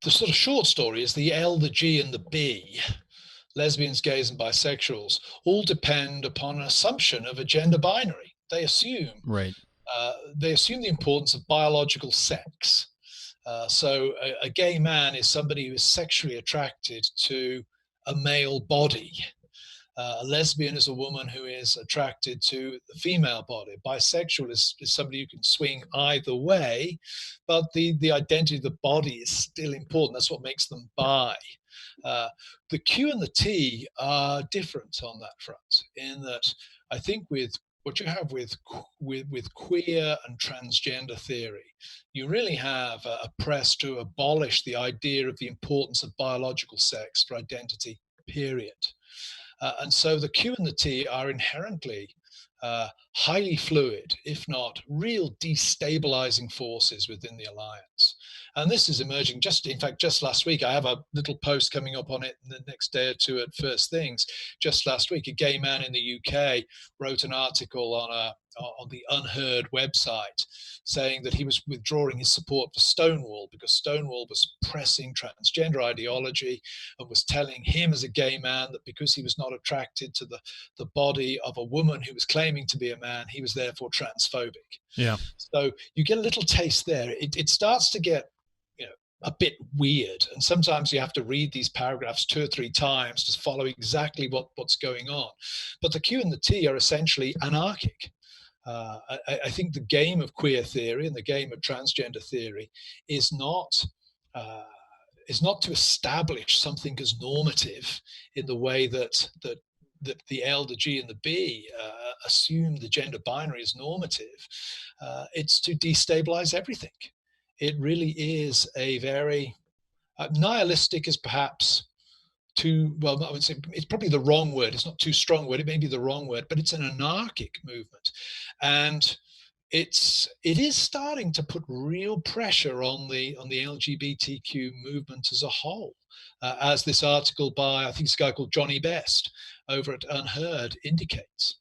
the sort of short story is the L, the G, and the B, lesbians, gays, and bisexuals, all depend upon an assumption of a gender binary. Right. They assume the importance of biological sex. So a gay man is somebody who is sexually attracted to a male body. A lesbian is a woman who is attracted to the female body. Bisexual is somebody who can swing either way, but the identity of the body is still important. That's what makes them bi. Uh, the Q and the T are different on that front, in that I think with what you have with queer and transgender theory, you really have a press to abolish the idea of the importance of biological sex for identity, period. And so the Q and the T are inherently highly fluid, if not real destabilizing forces within the alliance. And this is emerging in fact, just last week. I have a little post coming up on it in the next day or two at First Things. Just last week, a gay man in the UK wrote an article on the Unheard website saying that he was withdrawing his support for Stonewall because Stonewall was pressing transgender ideology and was telling him as a gay man that because he was not attracted to the body of a woman who was claiming to be a man, he was therefore transphobic. Yeah. So you get a little taste there. It starts to get, a bit weird, and sometimes you have to read these paragraphs 2 or 3 times to follow exactly what's going on. But the Q and the T are essentially anarchic. I think the game of queer theory and the game of transgender theory is not uh, to establish something as normative in the way that the L, the G, and the B assume the gender binary is normative. It's to destabilize everything. It really is a very nihilistic is perhaps too well. I would say it's probably the wrong word. It's not too strong a word. It may be the wrong word, but it's an anarchic movement, and it is starting to put real pressure on the LGBTQ movement as a whole, as this article by I think it's a guy called Johnny Best over at Unheard indicates.